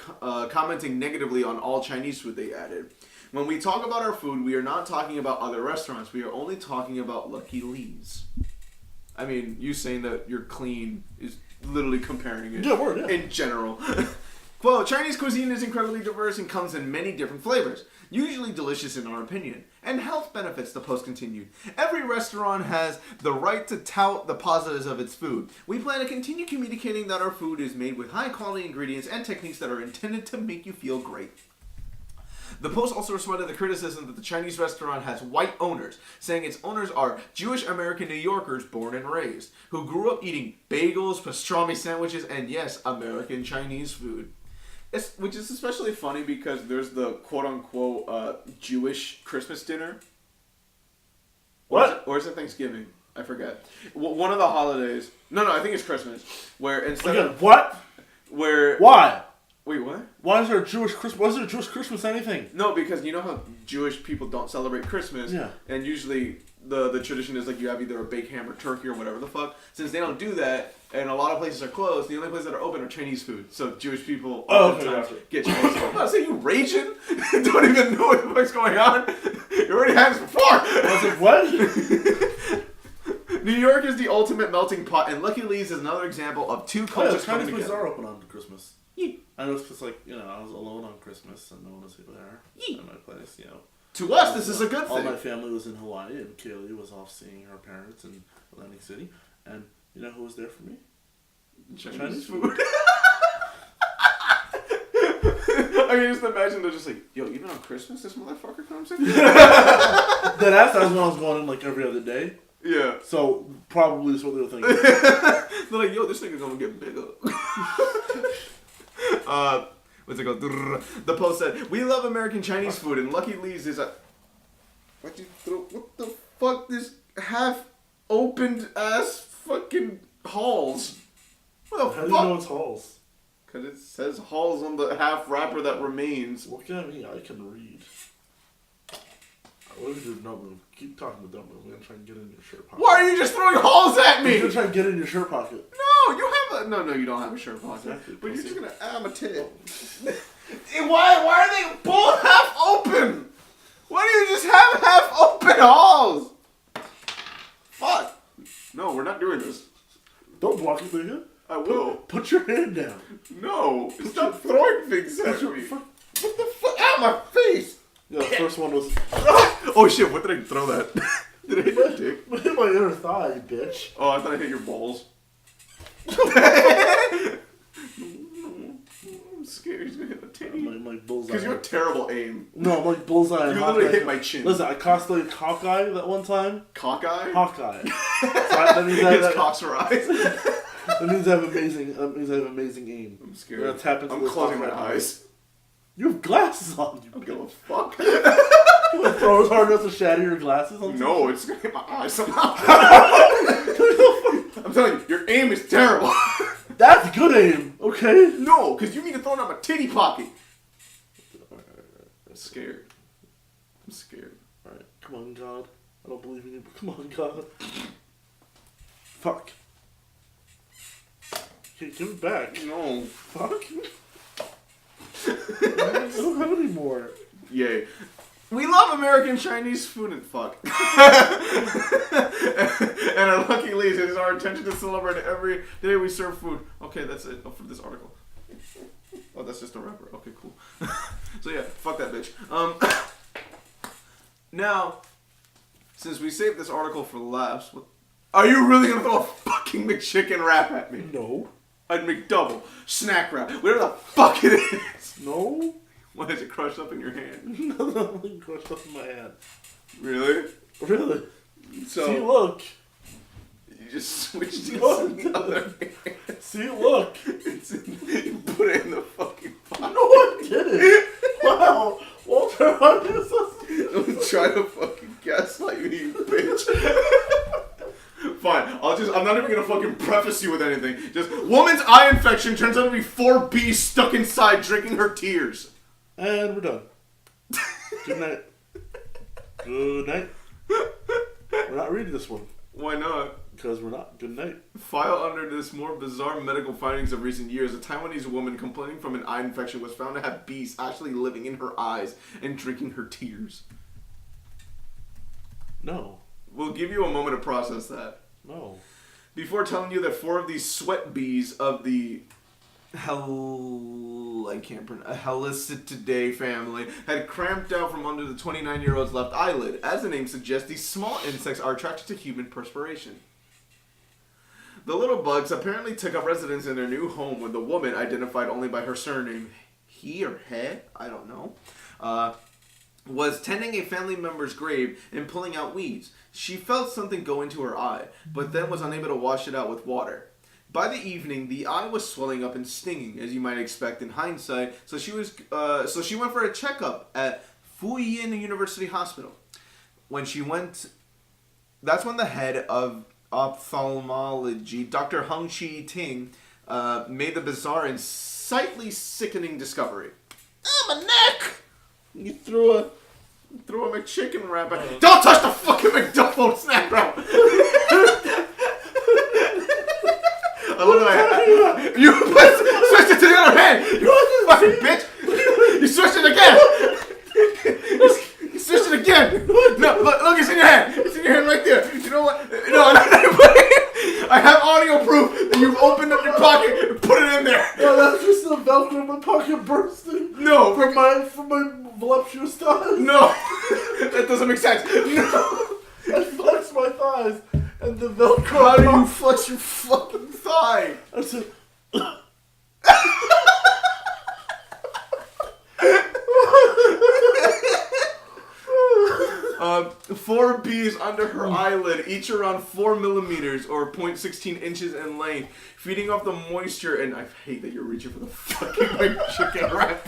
commenting negatively on all Chinese food, they added. When we talk about our food, we are not talking about other restaurants. We are only talking about Lucky Lee's. I mean, you saying that you're clean is literally comparing it in general. Quote, Chinese cuisine is incredibly diverse and comes in many different flavors, usually delicious in our opinion, and health benefits, the post continued. Every restaurant has the right to tout the positives of its food. We plan to continue communicating that our food is made with high quality ingredients and techniques that are intended to make you feel great. The Post also responded to the criticism that the Chinese restaurant has white owners, saying its owners are Jewish American New Yorkers born and raised, who grew up eating bagels, pastrami sandwiches, and yes, American Chinese food. Which is especially funny because there's the quote-unquote Jewish Christmas dinner. What? Or is it Thanksgiving? I forget. One of the holidays. No, I think it's Christmas. Where instead of... What? Where... Why? Wait, what? Why is there a Jewish Christmas? Why is there a Jewish Christmas anything? No, because you know how Jewish people don't celebrate Christmas? Yeah. And usually the tradition is like you have either a baked ham or turkey or whatever the fuck. Since they don't do that, and a lot of places are closed, the only places that are open are Chinese food. So Jewish people oftentimes get Chinese food. I say you raging? Don't even know what the fuck's going on? You already had this before! I was like, what? New York is the ultimate melting pot, and Lucky Lee's is another example of two cultures coming Chinese places together. are open on Christmas. Yeah. I know it's just like, I was alone on Christmas and no one was there at my place, To us, this is a good all thing. my family was in Hawaii and Kaylee was off seeing her parents in Atlantic City. And you know who was there for me? Chinese food. can just imagine they're just like, yo, even on Christmas, this motherfucker comes in? That's when I was going in like every other day. Yeah. So probably that's what they were thinking. They're like, yo, this nigga's gonna get bigger. What's it called? The Post said, we love American Chinese food, and Lucky Lee's is a... What the fuck? This half-opened ass fucking Halls. What the How do fuck? you know it's Halls? Because it says Halls on the half wrapper that remains. Look at me, I can read. What if you do Dublin? Keep talking to Dublin. We're gonna try and get in your shirt pocket. Why are you just throwing Halls at me? We're gonna try and get in your shirt pocket. No, you have a... No, you don't have a shirt pocket. Exactly, but you're pussy. just gonna... I'm a tit. Why are they both half open? Why do you just have half open Halls? Fuck. No, we're not doing this. Don't block it, nigga. I will. Put your hand down. No. Stop throwing things at me. Fuck. What the fuck? Out my face. Yeah, the first one was Oh shit, what did I throw that? Did I hit your dick? hit my inner thigh, you bitch. Oh, I thought I hit your balls. I'm scared he's gonna hit my titty. I'm like bullseye. Because you have terrible aim. No, I'm like bullseye. You and literally Hawkeye. hit my chin. Listen, I cosplayed Hawkeye that one time. Cockeye? Hawkeye. So that means His cocks are eyes. that means I have amazing aim. I'm scared. We're gonna tap into I'm this closing my Hawkeye. eyes. You have glasses on. You I don't give a fuck. You want to throw as hard enough to shatter your glasses on? No, it's gonna hit my eyes somehow. I'm telling you, your aim is terrible. That's good aim. Okay. No, because you mean to throw it out my titty pocket. I'm scared. I'm scared. All right. Come on, God. I don't believe in you, but come on, God. Fuck. Okay, give it back. No. Fuck. I don't have any more. Yay. We love American Chinese food and fuck. And our Lucky Lee's, it is our intention to celebrate every day we serve food. Okay, that's it for this article. Oh, that's just a wrapper. Okay, cool. So yeah, fuck that bitch. Now, since we saved this article for last, are you really gonna throw a fucking McChicken wrap at me? No. I'd McDouble, snack wrap, whatever the fuck it is. No. Why is it crushed up in your hand? Nothing crushed up in my hand. Really? Really? So See, look. you just switched it No, to the other hand. See, look. You put it in the fucking pot. No, I didn't. Wow. Walter, how is this? Don't try to fucking gaslight me, you bitch. Fine, I'm not even gonna fucking preface you with anything. Just, woman's eye infection turns out to be 4 bees stuck inside drinking her tears. And we're done. Good night. Good night. We're not reading this one. Why not? Because we're not. Good night. File under this more bizarre medical findings of recent years, a Taiwanese woman complaining from an eye infection was found to have bees actually living in her eyes and drinking her tears. No. We'll give you a moment to process that. No. Before telling you that 4 of these sweat bees of the Helicetidae family had cramped out from under the 29-year-old's left eyelid. As the name suggests, these small insects are attracted to human perspiration. The little bugs apparently took up residence in their new home when the woman, identified only by her surname, he or he, I don't know, was tending a family member's grave and pulling out weeds. She felt something go into her eye, but then was unable to wash it out with water. By the evening, the eye was swelling up and stinging, as you might expect in hindsight, so she went for a checkup at Fuyin University Hospital. When she went, that's when the head of ophthalmology, Dr. Hung Chi Ting, made the bizarre and slightly sickening discovery. Oh, my neck! You threw a McChicken wrap at... Don't touch the fucking McDouble snack wrap! I love that. You switched it to the other hand! You fucking bitch! You switched it again! You switched it again! No, look, it's in your hand! It's in your hand right there! You know what? No, I have audio proof that you've opened up your pocket and put it in there! No, that's just the Velcro in my pocket bursting. No! From my voluptuous thighs. No! That doesn't make sense! No! I flexed my thighs and the Velcro. How do you flex your fucking thigh? I said, 4 bees under her eyelid, each around 4 millimeters or 0.16 inches in length, feeding off the moisture. And I hate that you're reaching for the fucking like chicken wrap.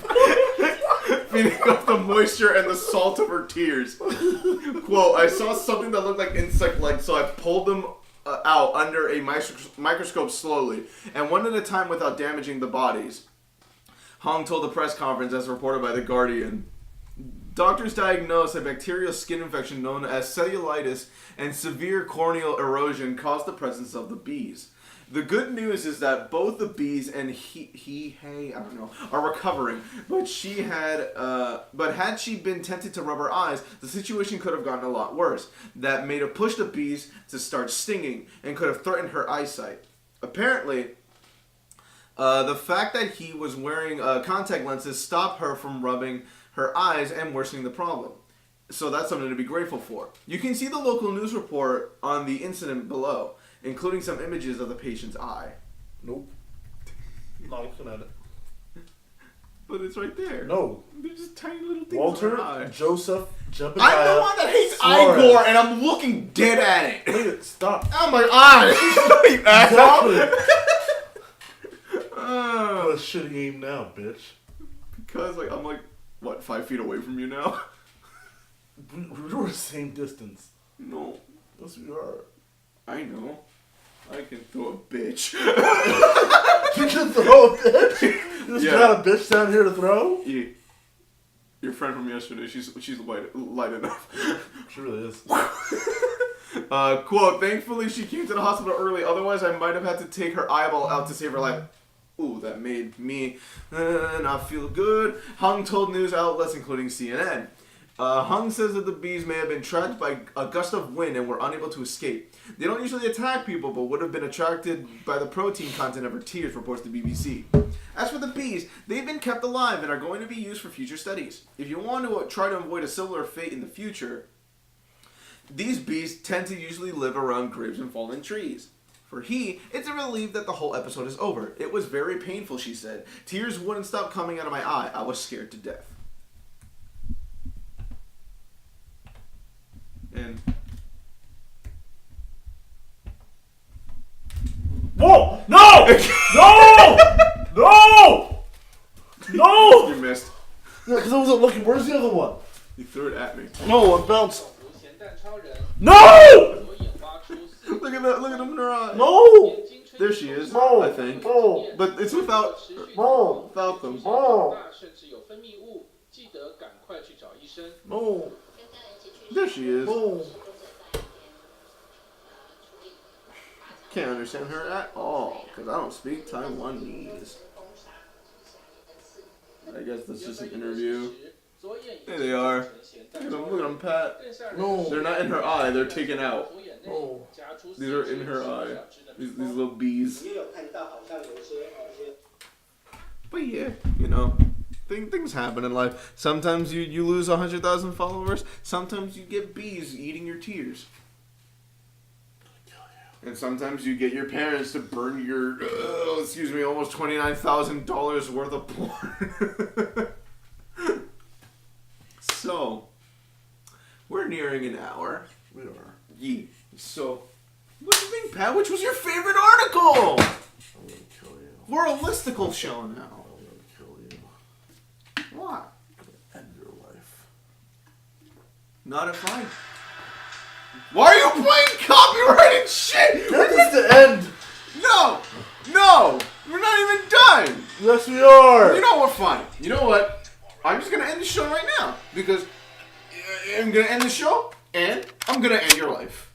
Feeding off the moisture and the salt of her tears. Quote, I saw something that looked like insect-like, so I pulled them out under a microscope slowly, and one at a time without damaging the bodies. Hong told the press conference, as reported by The Guardian. Doctors diagnosed a bacterial skin infection known as cellulitis, and severe corneal erosion caused the presence of the bees. The good news is that both the bees and he I don't know, are recovering. But had she been tempted to rub her eyes, the situation could have gotten a lot worse. That may have pushed the bees to start stinging and could have threatened her eyesight. Apparently, the fact that he was wearing contact lenses stopped her from rubbing her eyes and worsening the problem. So that's something to be grateful for. You can see the local news report on the incident below, including some images of the patient's eye. Nope. Not looking at it. But it's right there. No. They're just tiny little things Walter, on her eye. Joseph, Jebediah. I'm the one that hates Flores. Igor, and I'm looking dead at it. Look at it. Stop. Oh my eye! You asshole. What a shitty aim now, bitch. Because I'm like, what, 5 feet away from you now? We were the same distance. No. Yes, we are. I know. I can throw a bitch. You can throw a bitch? You just got a bitch down here to throw? Yeah. Your friend from yesterday, she's light enough. She really is. Quote, thankfully she came to the hospital early, otherwise I might have had to take her eyeball out to save her life. Ooh, that made me not feel good. Hung told news outlets including CNN. Hung says that the bees may have been trapped by a gust of wind and were unable to escape. They don't usually attack people, but would have been attracted by the protein content of her tears, reports the BBC. As for the bees, they've been kept alive and are going to be used for future studies. If you want to try to avoid a similar fate in the future, these bees tend to usually live around graves and fallen trees. For he, it's a relief that the whole episode is over. It was very painful, she said. Tears wouldn't stop coming out of my eye. I was scared to death. And Whoa! No! No! No! No! you missed. Yeah, because I wasn't looking. Where's the other one? You threw it at me. No, it bounced. No! Look at that! Look at him in her eye. No! There she is. No. I think. No! But it's without them. No! No! There she is. No! Can't understand her at all because I don't speak Taiwanese. I guess that's just an interview. There they are. Look at them, Pat. No! They're not in her eye. They're taken out. No! These are in her eye. These little bees. But yeah, you know, things happen in life. Sometimes you lose 100,000 followers. Sometimes you get bees eating your tears. And sometimes you get your parents to burn your, almost $29,000 worth of porn. So, we're nearing an hour. We are. Yeah. So, what do you think, Pat? Which was your favorite article? I'm gonna kill you. We're a listicle show now. I'm gonna kill you. Why? I'm gonna end your life. Not if I. Why are you playing copyrighted shit? Get this to end! No! No! We're not even done! Yes, we are! You know what? Fine. You know what? I'm just gonna end the show right now. Because I'm gonna end the show, and I'm gonna end your life.